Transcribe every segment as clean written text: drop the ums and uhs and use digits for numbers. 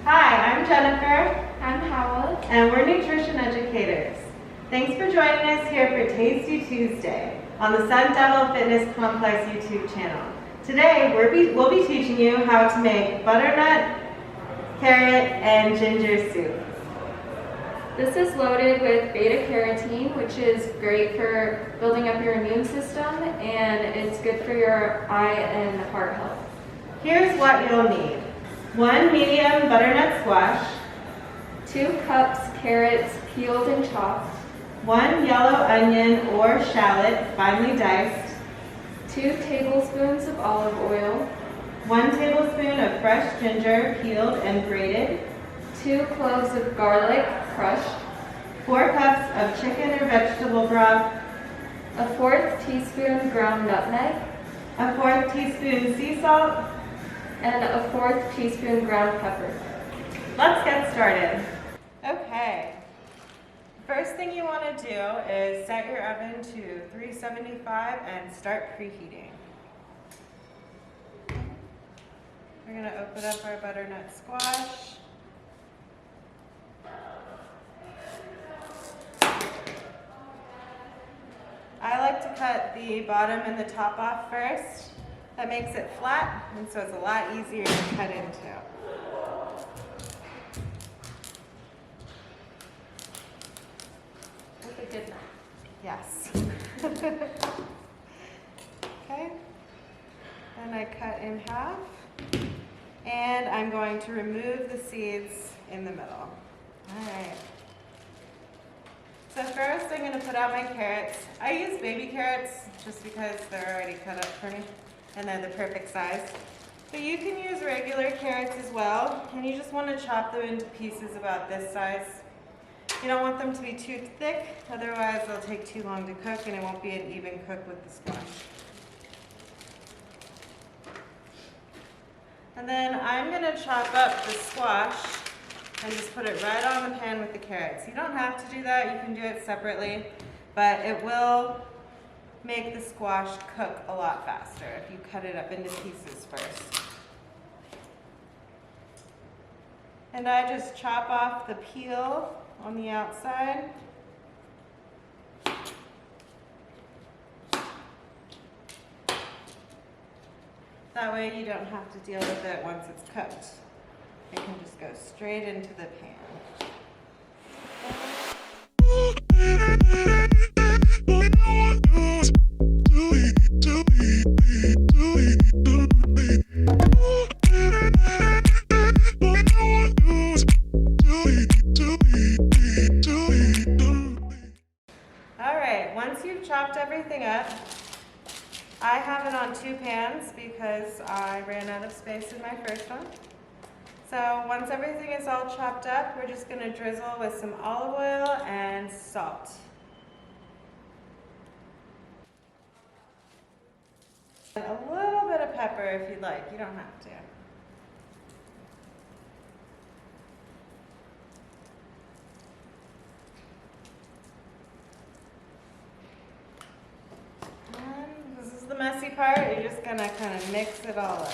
Hi, I'm Jennifer, I'm Howard. and we're nutrition educators. Thanks for joining us here for Tasty Tuesday on the Sun Devil Fitness Complex YouTube channel. Today, we'll be teaching you how to make butternut, carrot, and ginger soup. This is loaded with beta-carotene, which is great for building up your immune system, and it's good for your eye and heart health. Here's what you'll need. 1 medium butternut squash, 2 cups carrots peeled and chopped, 1 yellow onion or shallot finely diced, 2 tablespoons of olive oil, 1 tablespoon of fresh ginger peeled and grated, 2 cloves of garlic crushed, 4 cups of chicken or vegetable broth, a 1/4 teaspoon ground nutmeg, a 1/4 teaspoon sea salt, and a 1/4 teaspoon ground pepper. Let's get started. Okay. First thing you want to do is set your oven to 375 and start preheating. We're going to open up our butternut squash. I like to cut the bottom and the top off first. That makes it flat, and so it's a lot easier to cut into. With a good knife. Yes. Okay. Then I cut in half, and I'm going to remove the seeds in the middle. All right. So first I'm going to put out my carrots. I use baby carrots just because they're already cut up for me and they're the perfect size. But you can use regular carrots as well, and you just want to chop them into pieces about this size. You don't want them to be too thick, otherwise they'll take too long to cook and it won't be an even cook with the squash. And then I'm going to chop up the squash and just put it right on the pan with the carrots. You don't have to do that, you can do it separately, but it will make the squash cook a lot faster if you cut it up into pieces first. And I just chop off the peel on the outside. That way you don't have to deal with it once it's cooked. It can just go straight into the pan. All right, once you've chopped everything up, I have it on 2 pans because I ran out of space in my first one. So once everything is all chopped up, we're just going to drizzle with some olive oil and salt. And a little bit of pepper if you'd like, you don't have to. And this is the messy part, you're just going to kind of mix it all up.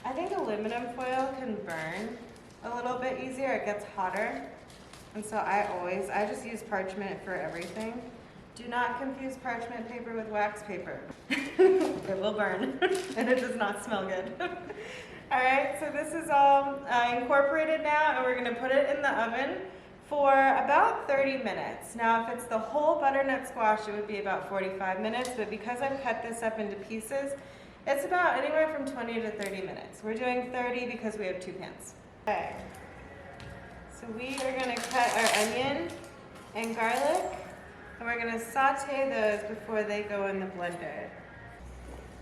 I think aluminum foil can burn a little bit easier. It gets hotter. And so I just use parchment for everything. Do not confuse parchment paper with wax paper. It will burn and it does not smell good. All right, so this is all incorporated now, and we're going to put it in the oven for about 30 minutes. Now, if it's the whole butternut squash, it would be about 45 minutes, but because I've cut this up into pieces, it's about anywhere from 20 to 30 minutes. We're doing 30 because we have 2 pans. Okay, so we are going to cut our onion and garlic, and we're going to saute those before they go in the blender.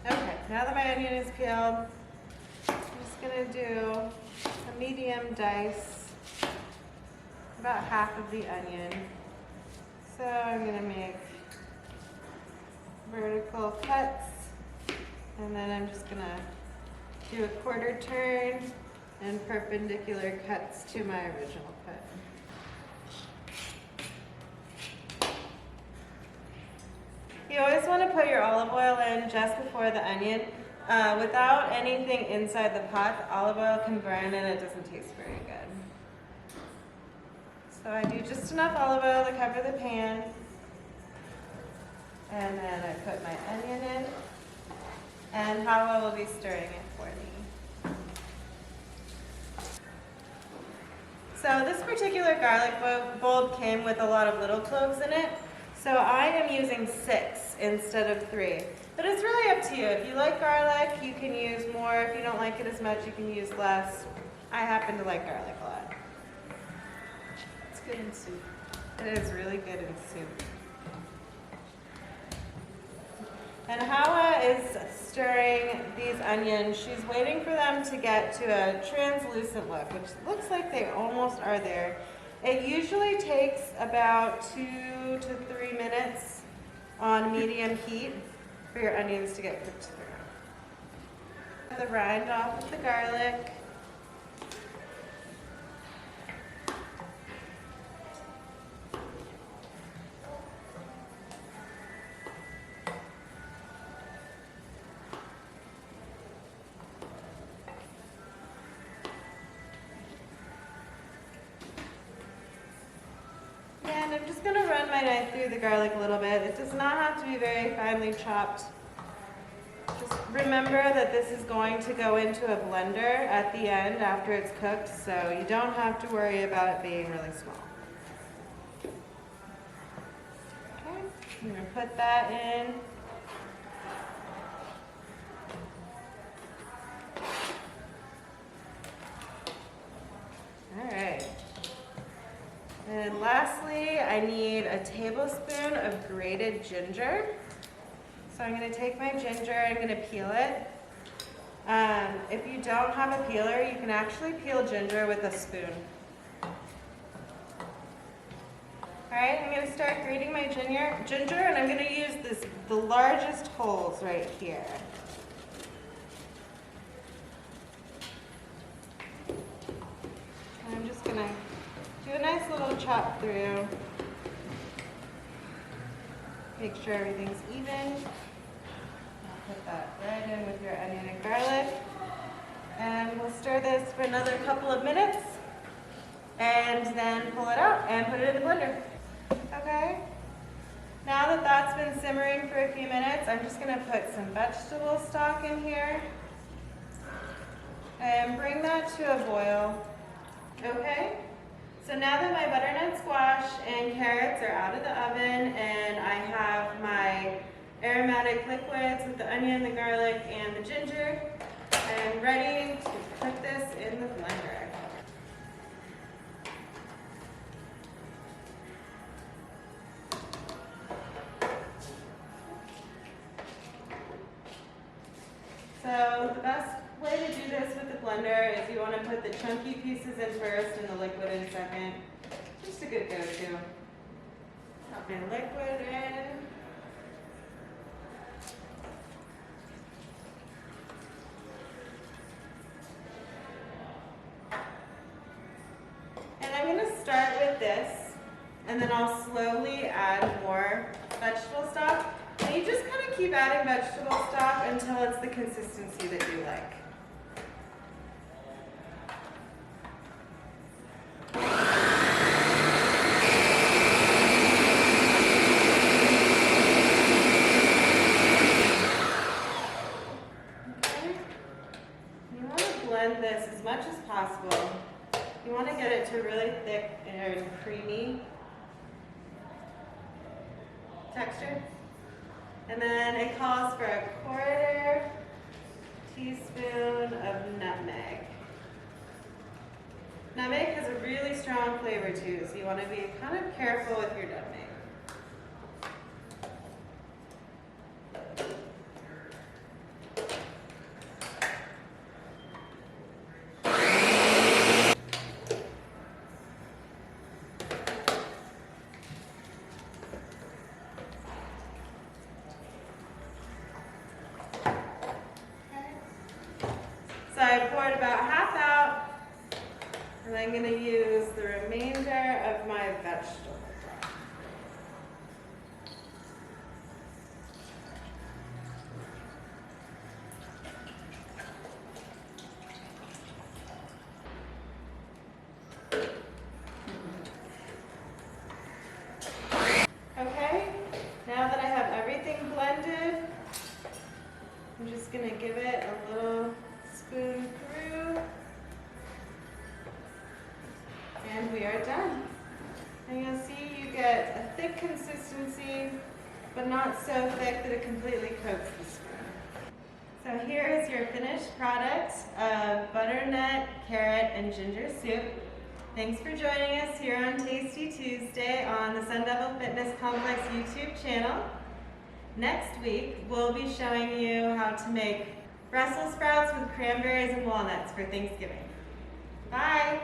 Okay, now that my onion is peeled, I'm just going to do a medium dice, about half of the onion. So I'm going to make vertical cuts, and then I'm just going to do a quarter turn and perpendicular cuts to my original cut. put your olive oil in just before the onion. Without anything inside the pot, the olive oil can burn and it doesn't taste very good. So I do just enough olive oil to cover the pan. And then I put my onion in. And Hawa will be stirring it for me. So this particular garlic bulb came with a lot of little cloves in it. So I am using 6 instead of 3. But it's really up to you. If you like garlic, you can use more. If you don't like it as much, you can use less. I happen to like garlic a lot. It's good in soup. It is really good in soup. And Hawa is stirring these onions. She's waiting for them to get to a translucent look, which looks like they almost are there. It usually takes about 2 to 3 minutes on medium heat for your onions to get cooked through. Get the rind off of the garlic. And I'm just going to run my knife through the garlic a little bit. It does not have to be very finely chopped. Just remember that this is going to go into a blender at the end after it's cooked, so you don't have to worry about it being really small. Okay, I'm going to put that in. All right. And lastly, I need a tablespoon of grated ginger. So I'm going to take my ginger, I'm going to peel it. If you don't have a peeler, you can actually peel ginger with a spoon. Alright, I'm going to start grating my ginger, and I'm going to use the largest holes right here. And I'm just going to do a nice little chop through. Make sure everything's even. I'll put that right in with your onion and garlic. And we'll stir this for another couple of minutes. And then pull it out and put it in the blender. Okay? Now that that's been simmering for a few minutes, I'm just going to put some vegetable stock in here. And bring that to a boil. Okay? So now that my butternut squash and carrots are out of the oven and I have my aromatic liquids with the onion, the garlic, and the ginger, I'm ready to put this in the blender. So the best way to do this with the blender is you want to put the chunky pieces in first and the liquid in second. Just a good go-to. Put my liquid in. And I'm going to start with this, and then I'll slowly add more vegetable stock. And you just kind of keep adding vegetable stock until it's the consistency that you like. Blend this as much as possible. You want to get it to really thick and creamy texture. And then it calls for a 1/4 teaspoon of nutmeg. Nutmeg has a really strong flavor too, so you want to be kind of careful with your nutmeg. So I poured about half out, and I'm going to use the remainder of my vegetable broth. I'm just gonna give it a little spoon through. And we are done. And you'll see you get a thick consistency, but not so thick that it completely coats the spoon. So here is your finished product of butternut, carrot, and ginger soup. Thanks for joining us here on Tasty Tuesday on the Sun Devil Fitness Complex YouTube channel. Next week, we'll be showing you how to make Brussels sprouts with cranberries and walnuts for Thanksgiving. Bye!